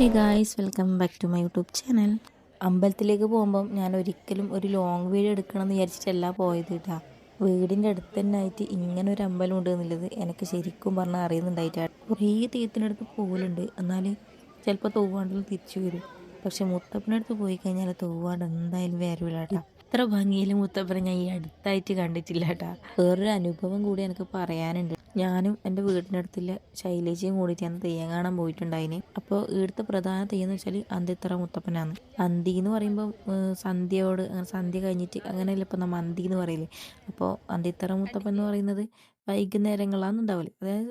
Hey guys, welcome back to my YouTube channel. അമ്പലത്തിലേക്ക് പോകുമ്പം ഞാൻ ഒരിക്കലും ഒരു ലോങ് വീഡിയോ എടുക്കണം എന്ന് വിചാരിച്ചിട്ടല്ല പോയത് കേട്ടാ. വീടിൻ്റെ അടുത്ത് തന്നെ ആയിട്ട് ഇങ്ങനെ ഒരു അമ്പലം ഉണ്ട് എന്നുള്ളത് എനിക്ക് ശരിക്കും പറഞ്ഞാൽ അറിയുന്നുണ്ടായിട്ടാ. കുറേ തീയത്തിനടുത്ത് പോകലുണ്ട്, എന്നാൽ ചിലപ്പോൾ തൂവാണ്ടിൽ തിരിച്ചു വരും. പക്ഷെ മുത്തപ്പനടുത്ത് പോയി കഴിഞ്ഞാൽ തൂവാണ്ട് എന്തായാലും വരൂല കേട്ടാ. ഇത്ര ഭംഗിയിൽ മുത്തപ്പനെ ഞാൻ ഈ അടുത്തായിട്ട് കണ്ടിട്ടില്ല കേട്ടാ. വേറൊരു അനുഭവം കൂടി എനിക്ക് പറയാനുണ്ട്. ഞാനും എൻ്റെ വീടിനടുത്തുള്ള ശൈലേജിയും കൂടിയിട്ടാണ് തെയ്യം കാണാൻ പോയിട്ടുണ്ടായിന്. അപ്പോൾ ഇവിടുത്തെ പ്രധാന തെയ്യം എന്ന് വെച്ചാൽ അന്തിത്തറ മുത്തപ്പനാണ്. അന്തി എന്ന് പറയുമ്പോൾ സന്ധ്യയോട് സന്ധ്യ കഴിഞ്ഞിട്ട് അങ്ങനെയല്ല ഇപ്പം നമ്മൾ അന്തി എന്ന് പറയില്ലേ. അപ്പോൾ അന്തിത്തറ മുത്തപ്പൻ എന്ന് പറയുന്നത് വൈകുന്നേരങ്ങളാണ് ഉണ്ടാവല്, അതായത്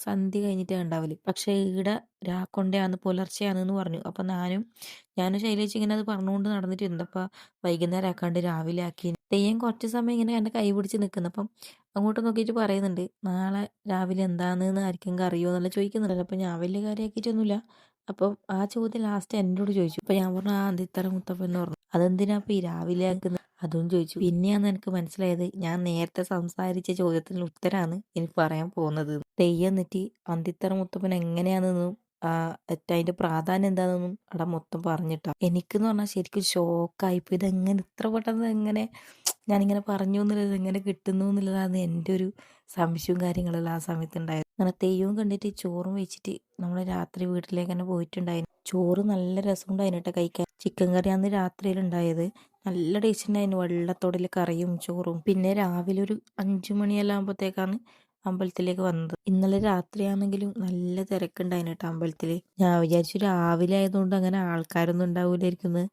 സന്ധ്യ കഴിഞ്ഞിട്ടാണ് ഉണ്ടാവല്. പക്ഷേ ഇവിടെ രാക്കൊണ്ടയാന്ന് പുലർച്ചെയാണെന്ന് പറഞ്ഞു. അപ്പം ഞാനും ശൈലേജ് ഇങ്ങനെ അത് പറഞ്ഞുകൊണ്ട് നടന്നിട്ട് എന്തപ്പാ വൈകുന്നേരം ആക്കാണ്ട് രാവിലെ ആക്കി. തെയ്യം കുറച്ച് സമയം ഇങ്ങനെ എൻ്റെ കൈ പിടിച്ച് നിൽക്കുന്നു. അപ്പം അങ്ങോട്ട് നോക്കിയിട്ട് പറയുന്നുണ്ട്, നാളെ രാവിലെ എന്താണെന്ന് ആർക്കെങ്കിലും അറിയുമോ എന്നുള്ള ചോദിക്കുന്നുണ്ടല്ലോ. അപ്പം ഞാൻ വലിയ കാര്യമാക്കിയിട്ടൊന്നുമില്ല. അപ്പം ആ ചോദ്യം ലാസ്റ്റ് എന്നോട് ചോദിച്ചു. അപ്പം ഞാൻ പറഞ്ഞു, ആ അന്തിത്തറ മുത്തപ്പൻ എന്ന് പറഞ്ഞു. അതെന്തിനാ അപ്പം ഈ രാവിലെ ആക്കുന്നത് അതും ചോദിച്ചു. പിന്നെയാണ് എനിക്ക് മനസ്സിലായത്, ഞാൻ നേരത്തെ സംസാരിച്ച ചോദ്യത്തിന് ഉത്തരാണ് എനിക്ക് പറയാൻ പോകുന്നത്. തെയ്യം എന്നിട്ട് അന്തിത്തറ മുത്തപ്പൻ എങ്ങനെയാണെന്നും അതിന്റെ പ്രാധാന്യം എന്താണെന്നും അവിടെ മൊത്തം പറഞ്ഞിട്ടാ. എനിക്കെന്ന് പറഞ്ഞാൽ ശരിക്കും ഷോക്കായിപ്പോയി. ഇതെങ്ങനെ ഇത്ര പെട്ടെന്ന് എങ്ങനെ ഞാനിങ്ങനെ പറഞ്ഞു എന്നുള്ളത്, എങ്ങനെ കിട്ടുന്നു എന്നുള്ളതാണ് എൻ്റെ ഒരു സംശയവും കാര്യങ്ങളെല്ലാം ആ സമയത്ത് ഉണ്ടായത്. അങ്ങനെ തെയ്യവും കണ്ടിട്ട് ചോറും വെച്ചിട്ട് നമ്മൾ രാത്രി വീട്ടിലേക്ക് തന്നെ പോയിട്ടുണ്ടായിരുന്നു. ചോറ് നല്ല രസമുണ്ടായിരുന്നു കേട്ടോ കഴിക്കാൻ. ചിക്കൻ കറിയാണ് രാത്രിയിൽ ഉണ്ടായത്. നല്ല ടേസ്റ്റ് ഉണ്ടായിരുന്നു, വെള്ളത്തോടിൽ കറിയും ചോറും. പിന്നെ രാവിലെ ഒരു 5 മണിയെല്ലാം ആകുമ്പോഴത്തേക്കാണ് അമ്പലത്തിലേക്ക് വന്നത്. ഇന്നലെ രാത്രിയാണെങ്കിലും നല്ല തിരക്കുണ്ടായിരുന്നു കേട്ടോ അമ്പലത്തിൽ. ഞാൻ വിചാരിച്ചു രാവിലെ ആയതുകൊണ്ട് അങ്ങനെ ആൾക്കാരൊന്നും ഉണ്ടാവൂലായിരിക്കുന്നത്.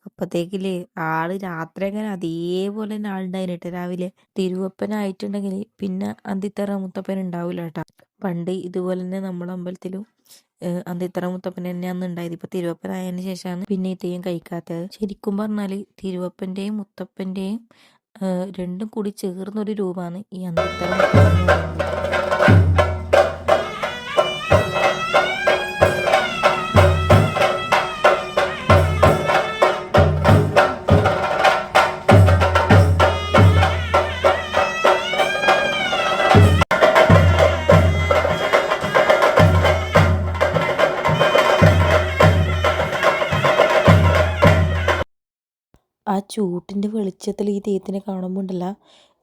അപ്പത്തേക്കില്ലേ ആള് രാത്രി അങ്ങനെ അതേപോലെ തന്നെ ആളുണ്ടായിരുന്നു കേട്ടോ രാവിലെ. തിരുവപ്പനായിട്ടുണ്ടെങ്കിൽ പിന്നെ അന്തിത്തറ മുത്തപ്പൻ ഉണ്ടാവൂല കേട്ടോ. പണ്ട് ഇതുപോലെ തന്നെ നമ്മുടെ അമ്പലത്തിലും അന്തിത്തറ മുത്തപ്പൻ തന്നെയാണ് ഉണ്ടായത്. ഇപ്പൊ തിരുവപ്പനായതിനു ശേഷമാണ് പിന്നെ ഈ തെയ്യം കഴിക്കാത്തത്. ശരിക്കും പറഞ്ഞാല് തിരുവപ്പന്റെയും മുത്തപ്പന്റെയും രണ്ടും കൂടി ചേർന്നൊരു രൂപമാണ് ഈ അന്തിത്തറ മുത്തപ്പൻ എന്ന് പറയുന്നത്. ആ ചൂട്ടിൻ്റെ വെളിച്ചത്തിൽ ഈ തെയ്യത്തിനെ കാണുമ്പോൾ ഉണ്ടല്ല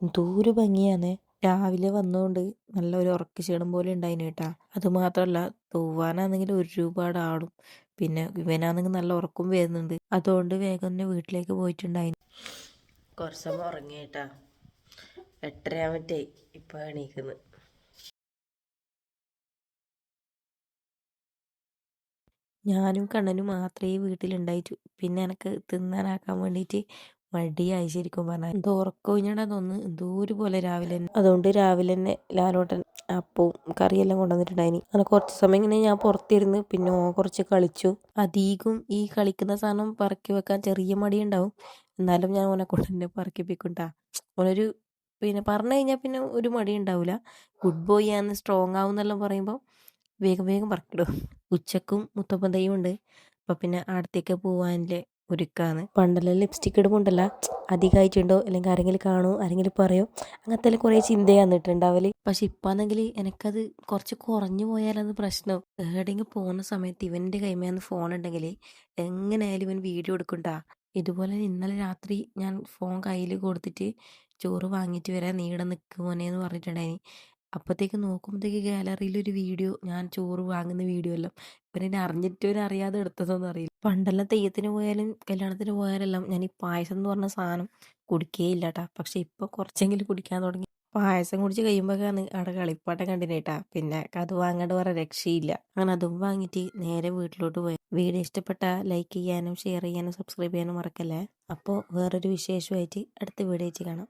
എന്തോരു ഭംഗിയാണ്. രാവിലെ വന്നുകൊണ്ട് നല്ല ഒരു ഉറക്ക ക്ഷീണം പോലെ ഉണ്ടായിന് കേട്ടാ. അതുമാത്രമല്ല തൂവാനാണെങ്കിൽ ഒരുപാട് ആടും. പിന്നെ ഇവനാണെങ്കിൽ നല്ല ഉറക്കം വരുന്നുണ്ട്. അതുകൊണ്ട് വേഗം തന്നെ വീട്ടിലേക്ക് പോയിട്ടുണ്ടായിന്. കുറച്ച് സമയം ഉറങ്ങി കേട്ടാ. 8:30 ഇപ്പൊ എണീക്കുന്നത്. ഞാനും കണ്ണനും മാത്രമേ വീട്ടിലുണ്ടായിട്ടു. പിന്നെ എനക്ക് തിന്നാനാക്കാൻ വേണ്ടിയിട്ട് മടിയായി ശരിക്കും പറഞ്ഞാൽ. എന്തോ ഉറക്കം കഴിഞ്ഞാൽ തോന്നുന്നു എന്തോ ഒരു പോലെ രാവിലെ തന്നെ. അതുകൊണ്ട് രാവിലെ തന്നെ ലാലോട്ടൻ അപ്പവും കറിയെല്ലാം കൊണ്ടുവന്നിട്ടുണ്ടായിനി. അങ്ങനെ കുറച്ച് സമയം ഇങ്ങനെ ഞാൻ പുറത്തിരുന്ന് പിന്നെ കുറച്ച് കളിച്ചു. അധികം ഈ കളിക്കുന്ന സാധനം പറക്കി വെക്കാൻ ചെറിയ മടി ഉണ്ടാവും. എന്നാലും ഞാൻ ഓനെ കൊണ്ട് തന്നെ പറക്കിപ്പിക്കുണ്ടാ. ഓനൊരു പിന്നെ പറഞ്ഞു കഴിഞ്ഞാൽ പിന്നെ ഒരു മടി ഉണ്ടാവില്ല. ഗുഡ് ബോയ് ആണ്, സ്ട്രോങ് ആവും എന്നെല്ലാം പറയുമ്പോൾ വേഗം വേഗം പറക്കിടും. ഉച്ചക്കും മുത്തപ്പൻ തെയ്യം ഉണ്ട്. അപ്പം പിന്നെ അടുത്തേക്ക് പോവാൻ്റെ ഒരുക്കാണ്. പണ്ടെല്ലാം ലിപ്സ്റ്റിക് ഇടുമ്പോണ്ടല്ല അധികമായിട്ടുണ്ടോ അല്ലെങ്കിൽ ആരെങ്കിലും കാണുമോ ആരെങ്കിലും പറയോ അങ്ങനത്തെ എല്ലാം കുറേ ചിന്ത വന്നിട്ടുണ്ടാവല്. പക്ഷെ ഇപ്പാണെങ്കിൽ എനിക്കത് കുറച്ച് കുറഞ്ഞു പോയാലത് പ്രശ്നം. എവിടെയെങ്കിലും പോകുന്ന സമയത്ത് ഇവൻ്റെ കൈമേന്ന് ഫോൺ ഉണ്ടെങ്കിൽ എങ്ങനെയായാലും ഇവൻ വീഡിയോ എടുക്കണ്ടാ. ഇതുപോലെ ഇന്നലെ രാത്രി ഞാൻ ഫോൺ കയ്യിൽ കൊടുത്തിട്ട് ചോറ് വാങ്ങിയിട്ട് വരാൻ നീ ഇവിടെ നിൽക്കുമോനേന്ന് പറഞ്ഞിട്ടുണ്ടായിനി. അപ്പോഴത്തേക്ക് നോക്കുമ്പോഴത്തേക്ക് ഗാലറിയിൽ ഒരു വീഡിയോ, ഞാൻ ചോറ് വാങ്ങുന്ന വീഡിയോ എല്ലാം. ഇവരെന്നെ അറിഞ്ഞിട്ടോ അറിയാതെ എടുത്തതൊന്നും അറിയില്ല. പണ്ടെല്ലാം തെയ്യത്തിന് പോയാലും കല്യാണത്തിന് പോയാലെല്ലാം ഞാൻ ഈ പായസം എന്ന് പറഞ്ഞ സാധനം കുടിക്കേയില്ല കേട്ടാ. പക്ഷെ ഇപ്പോൾ കുറച്ചെങ്കിലും കുടിക്കാൻ തുടങ്ങി. പായസം കുടിച്ച് കഴിയുമ്പോഴാണ് അവിടെ കളിപ്പാട്ടം കണ്ടിനേട്ടാ. പിന്നെ അത് വാങ്ങാണ്ട് വേറെ രക്ഷയില്ല. അങ്ങനെ അതും വാങ്ങിയിട്ട് നേരെ വീട്ടിലോട്ട് പോയി. വീഡിയോ ഇഷ്ടപ്പെട്ട ലൈക്ക് ചെയ്യാനും ഷെയർ ചെയ്യാനും സബ്സ്ക്രൈബ് ചെയ്യാനും മറക്കല്ലേ. അപ്പോൾ വേറൊരു വിശേഷമായിട്ട് അടുത്ത വീഡിയോ കാണാം.